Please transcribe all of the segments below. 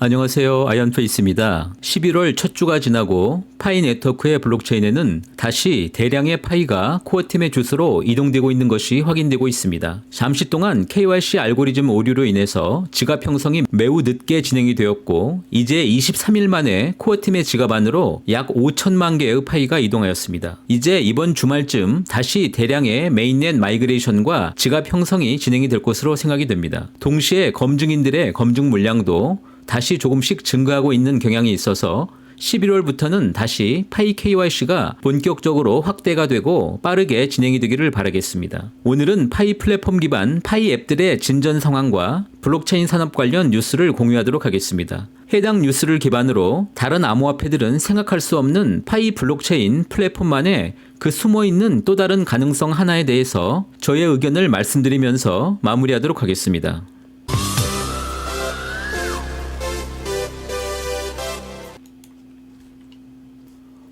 안녕하세요. 아이언페이스입니다. 11월 첫 주가 지나고 파이 네트워크의 블록체인에는 다시 대량의 파이가 코어팀의 주소로 이동되고 있는 것이 확인되고 있습니다. 잠시 동안 KYC 알고리즘 오류로 인해서 지갑 형성이 매우 늦게 진행이 되었고 이제 23일 만에 코어팀의 지갑 안으로 약 5천만 개의 파이가 이동하였습니다. 이제 이번 주말쯤 다시 대량의 메인넷 마이그레이션과 지갑 형성이 진행이 될 것으로 생각이 됩니다. 동시에 검증인들의 검증 물량도 다시 조금씩 증가하고 있는 경향이 있어서 11월부터는 다시 파이 KYC가 본격적으로 확대가 되고 빠르게 진행이 되기를 바라겠습니다. 오늘은 파이 플랫폼 기반 파이 앱들의 진전 상황과 블록체인 산업 관련 뉴스를 공유하도록 하겠습니다. 해당 뉴스를 기반으로 다른 암호화폐들은 생각할 수 없는 파이 블록체인 플랫폼만의 그 숨어있는 또 다른 가능성 하나에 대해서 저의 의견을 말씀드리면서 마무리하도록 하겠습니다.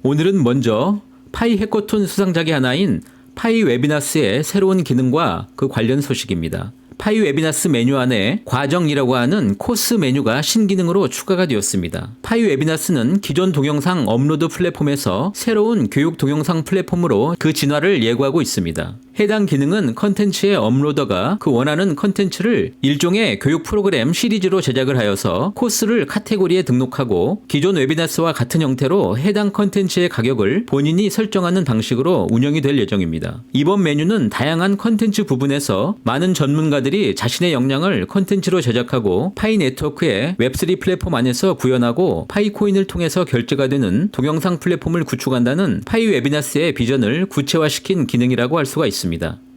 오늘은 먼저 파이 해커톤 수상작의 하나인 파이 웨비나스의 새로운 기능과 그 관련 소식입니다. 파이 웨비나스 메뉴 안에 과정이라고 하는 코스 메뉴가 신기능으로 추가가 되었습니다. 파이 웨비나스는 기존 동영상 업로드 플랫폼에서 새로운 교육 동영상 플랫폼으로 그 진화를 예고하고 있습니다. 해당 기능은 컨텐츠의 업로더가 그 원하는 컨텐츠를 일종의 교육 프로그램 시리즈로 제작을 하여서 코스를 카테고리에 등록하고 기존 웨비나스와 같은 형태로 해당 컨텐츠의 가격을 본인이 설정하는 방식으로 운영이 될 예정입니다. 이번 메뉴는 다양한 컨텐츠 부분에서 많은 전문가들이 자신의 역량을 컨텐츠로 제작하고 파이 네트워크의 웹3 플랫폼 안에서 구현하고 파이코인을 통해서 결제가 되는 동영상 플랫폼을 구축한다는 파이 웨비나스의 비전을 구체화시킨 기능이라고 할 수가 있습니다.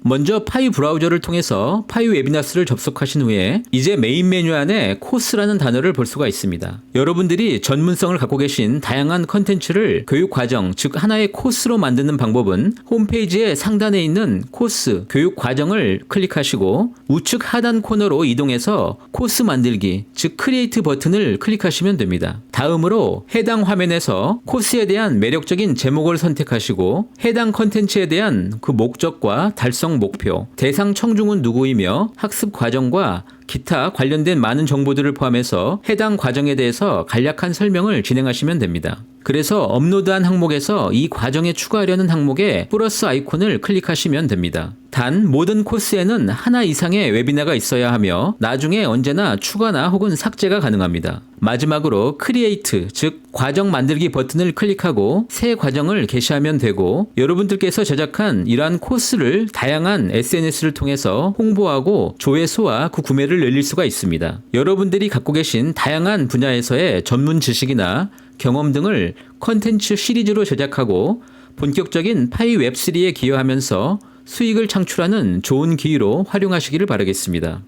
먼저 파이 브라우저를 통해서 파이 웨비나스를 접속하신 후에 이제 메인 메뉴 안에 코스라는 단어를 볼 수가 있습니다. 여러분들이 전문성을 갖고 계신 다양한 컨텐츠를 교육 과정, 즉 하나의 코스로 만드는 방법은 홈페이지의 상단에 있는 코스, 교육 과정을 클릭하시고 우측 하단 코너로 이동해서 코스 만들기, 즉 크리에이트 버튼을 클릭하시면 됩니다. 다음으로 해당 화면에서 코스에 대한 매력적인 제목을 선택하시고 해당 컨텐츠에 대한 그 목적과 달성 목표, 대상 청중은 누구이며 학습 과정과 기타 관련된 많은 정보들을 포함해서 해당 과정에 대해서 간략한 설명을 진행하시면 됩니다. 그래서 업로드한 항목에서 이 과정에 추가하려는 항목에 플러스 아이콘을 클릭하시면 됩니다. 단 모든 코스에는 하나 이상의 웨비나가 있어야 하며 나중에 언제나 추가나 혹은 삭제가 가능합니다. 마지막으로 크리에이트, 즉 과정 만들기 버튼을 클릭하고 새 과정을 게시하면 되고 여러분들께서 제작한 이러한 코스를 다양한 SNS를 통해서 홍보하고 조회수와 그 구매를 늘릴 수가 있습니다. 여러분들이 갖고 계신 다양한 분야에서의 전문 지식이나 경험 등을 컨텐츠 시리즈로 제작하고 본격적인 파이 웹3에 기여하면서 수익을 창출하는 좋은 기회로 활용하시기를 바라겠습니다.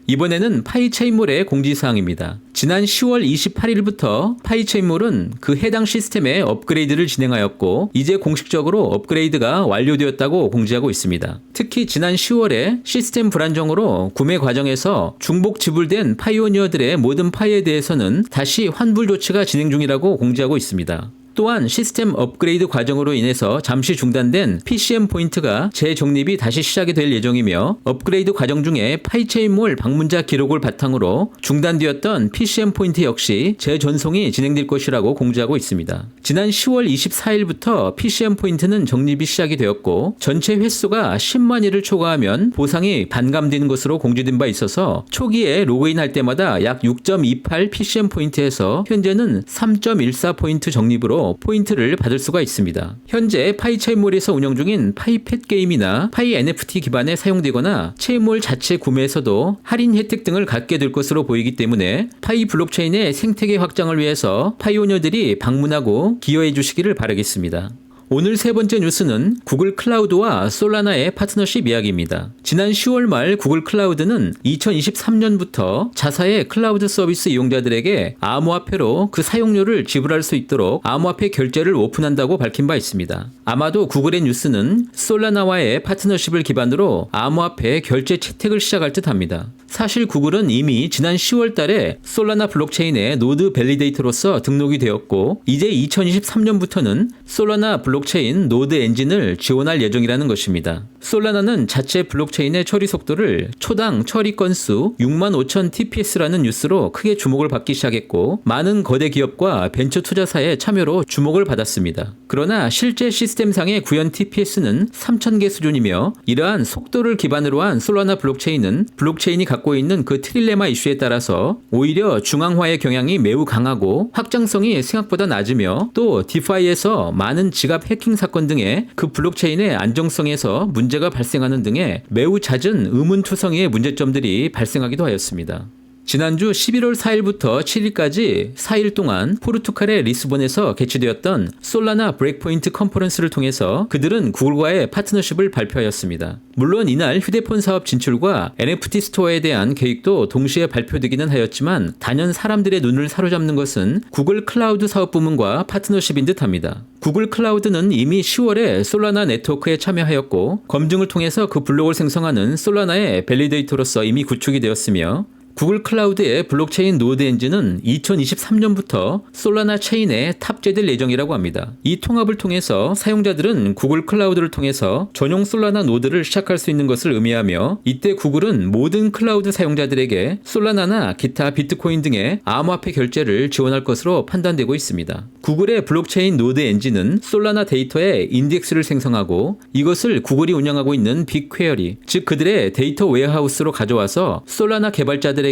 이번에는 파이체인몰의 공지사항입니다. 지난 10월 28일부터 파이체인몰은 그 해당 시스템의 업그레이드를 진행하였고 이제 공식적으로 업그레이드가 완료되었다고 공지하고 있습니다. 특히 지난 10월에 시스템 불안정으로 구매 과정에서 중복 지불된 파이오니어들의 모든 파이에 대해서는 다시 환불 조치가 진행 중이라고 공지하고 있습니다. 또한 시스템 업그레이드 과정으로 인해서 잠시 중단된 PCM 포인트가 재정립이 다시 시작이 될 예정이며 업그레이드 과정 중에 파이체인몰 방문자 기록을 바탕으로 중단되었던 PCM 포인트 역시 재전송이 진행될 것이라고 공지하고 있습니다. 지난 10월 24일부터 PCM 포인트는 정립이 시작이 되었고 전체 횟수가 10만일을 초과하면 보상이 반감되는 것으로 공지된 바 있어서 초기에 로그인할 때마다 약 6.28 PCM 포인트에서 현재는 3.14 포인트 적립으로 포인트를 받을 수가 있습니다. 현재 파이체인몰에서 운영 중인 파이팻 게임이나 파이 NFT 기반에 사용되거나 체인몰 자체 구매에서도 할인 혜택 등을 갖게 될 것으로 보이기 때문에 파이 블록체인의 생태계 확장을 위해서 파이오니어들이 방문하고 기여해 주시기를 바라겠습니다. 오늘 세 번째 뉴스는 구글 클라우드와 솔라나의 파트너십 이야기입니다. 지난 10월 말 구글 클라우드는 2023년부터 자사의 클라우드 서비스 이용자들에게 암호화폐로 그 사용료를 지불할 수 있도록 암호화폐 결제를 오픈한다고 밝힌 바 있습니다. 아마도 구글의 뉴스는 솔라나와의 파트너십을 기반으로 암호화폐 결제 채택을 시작할 듯합니다. 사실 구글은 이미 지난 10월 달에 솔라나 블록체인의 노드 밸리데이터로서 등록이 되었고 이제 2023년부터는 솔라나 블록체인 블록체인 노드 엔진을 지원할 예정이라는 것입니다. 솔라나는 자체 블록체인의 처리 속도를 초당 처리 건수 65,000 TPS라는 뉴스로 크게 주목을 받기 시작했고, 많은 거대 기업과 벤처 투자사의 참여로 주목을 받았습니다. 그러나 실제 시스템상의 구현 TPS는 3,000개 수준이며, 이러한 속도를 기반으로 한 솔라나 블록체인은 블록체인이 갖고 있는 그 트릴레마 이슈에 따라서 오히려 중앙화의 경향이 매우 강하고 확장성이 생각보다 낮으며, 또 디파이에서 많은 지갑 해킹 사건 등의 그 블록체인의 안정성에서 문제가 발생하는 등의 매우 잦은 의문투성이의 문제점들이 발생하기도 하였습니다. 지난주 11월 4일부터 7일까지 4일 동안 포르투갈의 리스본에서 개최되었던 솔라나 브레이크포인트 컨퍼런스를 통해서 그들은 구글과의 파트너십을 발표하였습니다. 물론 이날 휴대폰 사업 진출과 NFT 스토어에 대한 계획도 동시에 발표되기는 하였지만, 단연 사람들의 눈을 사로잡는 것은 구글 클라우드 사업 부문과 파트너십인 듯합니다. 구글 클라우드는 이미 10월에 솔라나 네트워크에 참여하였고, 검증을 통해서 그 블록을 생성하는 솔라나의 밸리데이터로서 이미 구축이 되었으며, 구글 클라우드의 블록체인 노드 엔진은 2023년부터 솔라나 체인에 탑재될 예정이라고 합니다. 이 통합을 통해서 사용자들은 구글 클라우드를 통해서 전용 솔라나 노드를 시작할 수 있는 것을 의미하며, 이때 구글은 모든 클라우드 사용자들에게 솔라나나 기타 비트코인 등의 암호화폐 결제를 지원할 것으로 판단되고 있습니다. 구글의 블록체인 노드 엔진은 솔라나 데이터의 인덱스를 생성하고, 이것을 구글이 운영하고 있는 빅퀘어리, 즉 그들의 데이터 웨어하우스로 가져와서 솔라나 개발자들에게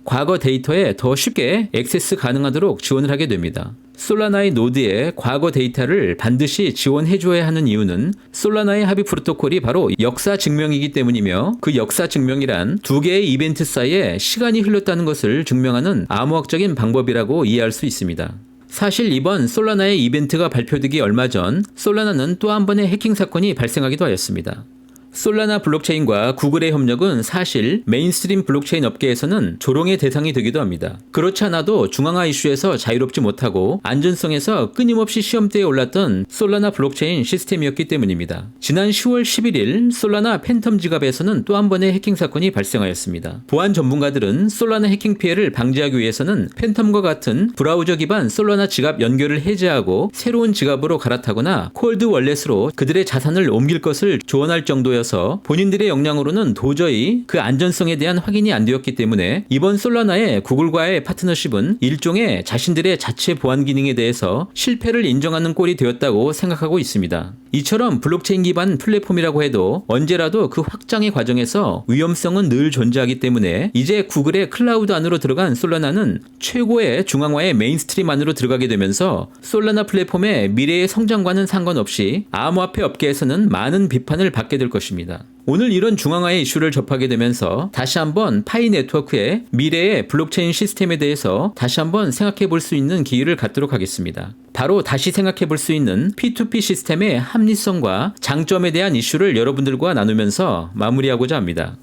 과거 데이터에 더 쉽게 액세스 가능하도록 지원을 하게 됩니다. 솔라나의 노드에 과거 데이터를 반드시 지원해줘야 하는 이유는 솔라나의 합의 프로토콜이 바로 역사 증명이기 때문이며, 그 역사 증명이란 두 개의 이벤트 사이에 시간이 흘렀다는 것을 증명하는 암호학적인 방법이라고 이해할 수 있습니다. 사실 이번 솔라나의 이벤트가 발표되기 얼마 전 솔라나는 또 한 번의 해킹 사건이 발생하기도 하였습니다. 솔라나 블록체인과 구글의 협력은 사실 메인스트림 블록체인 업계에서는 조롱의 대상이 되기도 합니다. 그렇지 않아도 중앙화 이슈에서 자유롭지 못하고 안전성에서 끊임없이 시험대에 올랐던 솔라나 블록체인 시스템이었기 때문입니다. 지난 10월 11일 솔라나 팬텀 지갑에서는 또 한 번의 해킹 사건이 발생하였습니다. 보안 전문가들은 솔라나 해킹 피해를 방지하기 위해서는 팬텀과 같은 브라우저 기반 솔라나 지갑 연결을 해제하고 새로운 지갑으로 갈아타거나 콜드 월렛으로 그들의 자산을 옮길 것을 조언할 정도였습니다. 본인들의 역량으로는 도저히 그 안전성에 대한 확인이 안 되었기 때문에 이번 솔라나의 구글과의 파트너십은 일종의 자신들의 자체 보안 기능에 대해서 실패를 인정하는 꼴이 되었다고 생각하고 있습니다. 이처럼 블록체인 기반 플랫폼이라고 해도 언제라도 그 확장의 과정에서 위험성은 늘 존재하기 때문에, 이제 구글의 클라우드 안으로 들어간 솔라나는 최고의 중앙화의 메인스트림 안으로 들어가게 되면서 솔라나 플랫폼의 미래의 성장과는 상관없이 암호화폐 업계에서는 많은 비판을 받게 될 것입니다. 오늘 이런 중앙화의 이슈를 접하게 되면서 다시 한번 파이 네트워크의 미래의 블록체인 시스템에 대해서 다시 한번 생각해 볼 수 있는 기회를 갖도록 하겠습니다. 바로 다시 생각해 볼 수 있는 P2P 시스템의 합리성과 장점에 대한 이슈를 여러분들과 나누면서 마무리하고자 합니다.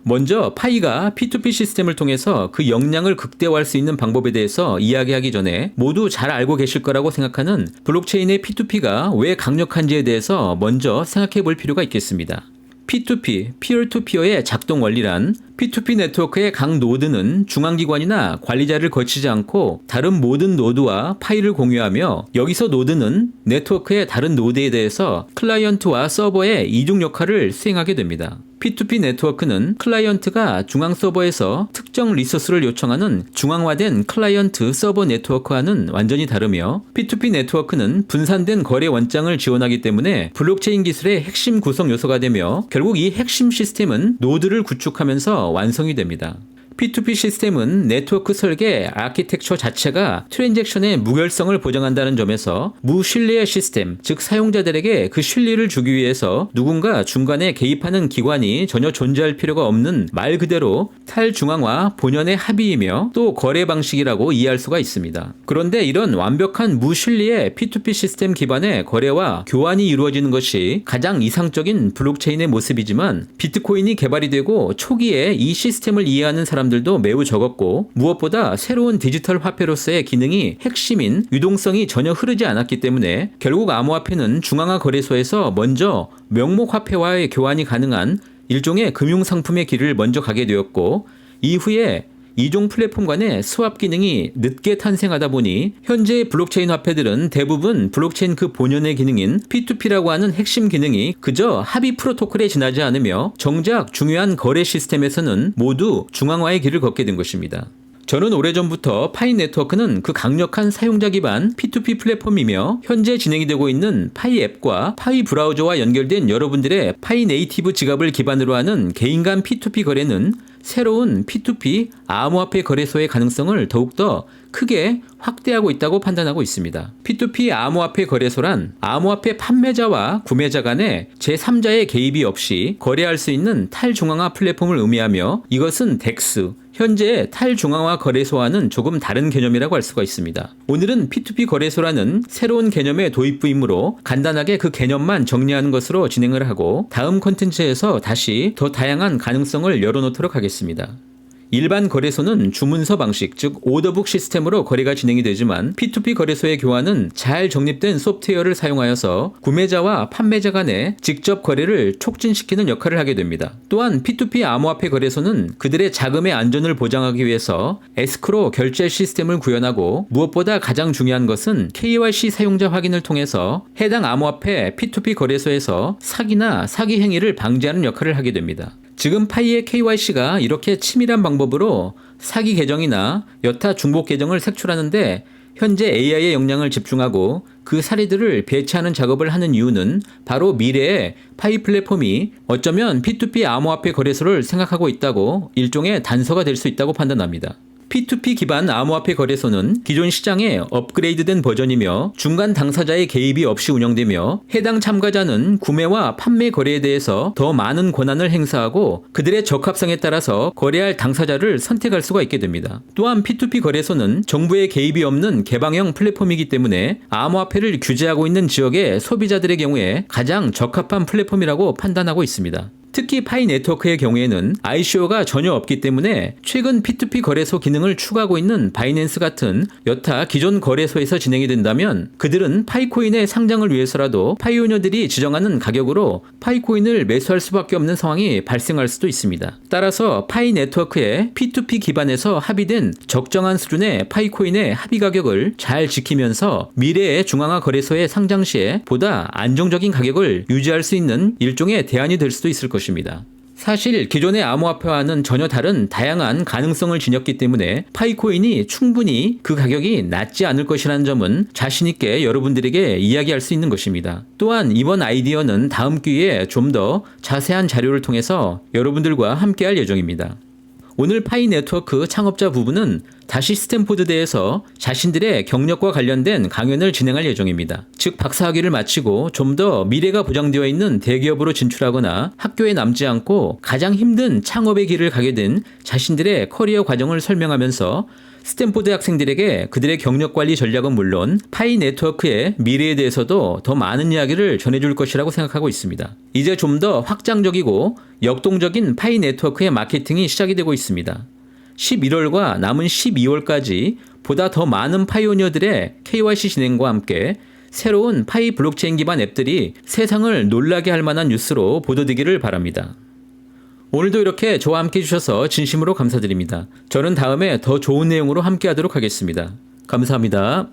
먼저 파이가 P2P 시스템을 통해서 그 역량을 극대화할 수 있는 방법에 대해서 이야기하기 전에 모두 잘 알고 계실 거라고 생각하는 블록체인의 P2P가 왜 강력한지에 대해서 먼저 생각해 볼 필요가 있겠습니다. P2P, Peer-to-Peer의 작동 원리란 P2P 네트워크의 각 노드는 중앙기관이나 관리자를 거치지 않고 다른 모든 노드와 파일을 공유하며, 여기서 노드는 네트워크의 다른 노드에 대해서 클라이언트와 서버의 이중 역할을 수행하게 됩니다. P2P 네트워크는 클라이언트가 중앙 서버에서 특정 리소스를 요청하는 중앙화된 클라이언트 서버 네트워크와는 완전히 다르며, P2P 네트워크는 분산된 거래 원장을 지원하기 때문에 블록체인 기술의 핵심 구성 요소가 되며, 결국 이 핵심 시스템은 노드를 구축하면서 완성이 됩니다. P2P 시스템은 네트워크 설계 아키텍처 자체가 트랜잭션의 무결성을 보장한다는 점에서 무신뢰의 시스템, 즉 사용자들에게 그 신뢰를 주기 위해서 누군가 중간에 개입하는 기관이 전혀 존재할 필요가 없는 말 그대로 탈중앙화 본연의 합의이며 또 거래 방식이라고 이해할 수가 있습니다. 그런데 이런 완벽한 무신뢰의 P2P 시스템 기반의 거래와 교환이 이루어지는 것이 가장 이상적인 블록체인의 모습이지만, 비트코인이 개발이 되고 초기에 이 시스템을 이해하는 사람들도 매우 적었고, 무엇보다 새로운 디지털 화폐로서의 기능이 핵심인 유동성이 전혀 흐르지 않았기 때문에 결국 암호화폐는 중앙화 거래소에서 먼저 명목화폐와의 교환이 가능한 일종의 금융상품의 길을 먼저 가게 되었고, 이후에 이종 플랫폼 간의 스왑 기능이 늦게 탄생하다 보니 현재의 블록체인 화폐들은 대부분 블록체인 그 본연의 기능인 P2P라고 하는 핵심 기능이 그저 합의 프로토콜에 지나지 않으며 정작 중요한 거래 시스템에서는 모두 중앙화의 길을 걷게 된 것입니다. 저는 오래전부터 파이 네트워크는 그 강력한 사용자 기반 P2P 플랫폼이며 현재 진행이 되고 있는 파이 앱과 파이 브라우저와 연결된 여러분들의 파이 네이티브 지갑을 기반으로 하는 개인 간 P2P 거래는 새로운 P2P 암호화폐 거래소의 가능성을 더욱더 크게 확대하고 있다고 판단하고 있습니다. P2P 암호화폐 거래소란 암호화폐 판매자와 구매자 간에 제3자의 개입이 없이 거래할 수 있는 탈중앙화 플랫폼을 의미하며 이것은 DEX, 현재 탈중앙화 거래소와는 조금 다른 개념이라고 할 수가 있습니다. 오늘은 P2P 거래소라는 새로운 개념의 도입부이므로 간단하게 그 개념만 정리하는 것으로 진행을 하고 다음 콘텐츠에서 다시 더 다양한 가능성을 열어놓도록 하겠습니다. 일반 거래소는 주문서 방식, 즉 오더북 시스템으로 거래가 진행이 되지만 P2P 거래소의 교환은 잘 정립된 소프트웨어를 사용하여서 구매자와 판매자 간의 직접 거래를 촉진시키는 역할을 하게 됩니다. 또한 P2P 암호화폐 거래소는 그들의 자금의 안전을 보장하기 위해서 에스크로 결제 시스템을 구현하고 무엇보다 가장 중요한 것은 KYC 사용자 확인을 통해서 해당 암호화폐 P2P 거래소에서 사기나 사기 행위를 방지하는 역할을 하게 됩니다. 지금 파이의 KYC가 이렇게 치밀한 방법으로 사기 계정이나 여타 중복 계정을 색출하는데 현재 AI의 역량을 집중하고 그 사례들을 배치하는 작업을 하는 이유는 바로 미래의 파이 플랫폼이 어쩌면 P2P 암호화폐 거래소를 생각하고 있다고 일종의 단서가 될 수 있다고 판단합니다. P2P 기반 암호화폐 거래소는 기존 시장의 업그레이드된 버전이며 중간 당사자의 개입이 없이 운영되며 해당 참가자는 구매와 판매 거래에 대해서 더 많은 권한을 행사하고 그들의 적합성에 따라서 거래할 당사자를 선택할 수가 있게 됩니다. 또한 P2P 거래소는 정부의 개입이 없는 개방형 플랫폼이기 때문에 암호화폐를 규제하고 있는 지역의 소비자들의 경우에 가장 적합한 플랫폼이라고 판단하고 있습니다. 특히 파이 네트워크의 경우에는 ICO가 전혀 없기 때문에 최근 P2P 거래소 기능을 추가하고 있는 바이낸스 같은 여타 기존 거래소에서 진행이 된다면 그들은 파이코인의 상장을 위해서라도 파이오니어들이 지정하는 가격으로 파이코인을 매수할 수밖에 없는 상황이 발생할 수도 있습니다. 따라서 파이 네트워크의 P2P 기반에서 합의된 적정한 수준의 파이코인의 합의 가격을 잘 지키면서 미래의 중앙화 거래소의 상장 시에 보다 안정적인 가격을 유지할 수 있는 일종의 대안이 될 수도 있을 것입니다. 사실 기존의 암호화폐와는 전혀 다른 다양한 가능성을 지녔기 때문에 파이코인이 충분히 그 가격이 낮지 않을 것이라는 점은 자신 있게 여러분들에게 이야기할 수 있는 것입니다. 또한 이번 아이디어는 다음 기회에 좀 더 자세한 자료를 통해서 여러분들과 함께할 예정입니다. 오늘 파이 네트워크 창업자 부부는 다시 스탠포드대에서 자신들의 경력과 관련된 강연을 진행할 예정입니다. 즉 박사학위를 마치고 좀 더 미래가 보장되어 있는 대기업으로 진출하거나 학교에 남지 않고 가장 힘든 창업의 길을 가게 된 자신들의 커리어 과정을 설명하면서 스탠포드 학생들에게 그들의 경력 관리 전략은 물론 파이 네트워크의 미래에 대해서도 더 많은 이야기를 전해줄 것이라고 생각하고 있습니다. 이제 좀 더 확장적이고 역동적인 파이 네트워크의 마케팅이 시작이 되고 있습니다. 11월과 남은 12월까지 보다 더 많은 파이오니어들의 KYC 진행과 함께 새로운 파이 블록체인 기반 앱들이 세상을 놀라게 할 만한 뉴스로 보도되기를 바랍니다. 오늘도 이렇게 저와 함께 해주셔서 진심으로 감사드립니다. 저는 다음에 더 좋은 내용으로 함께 하도록 하겠습니다. 감사합니다.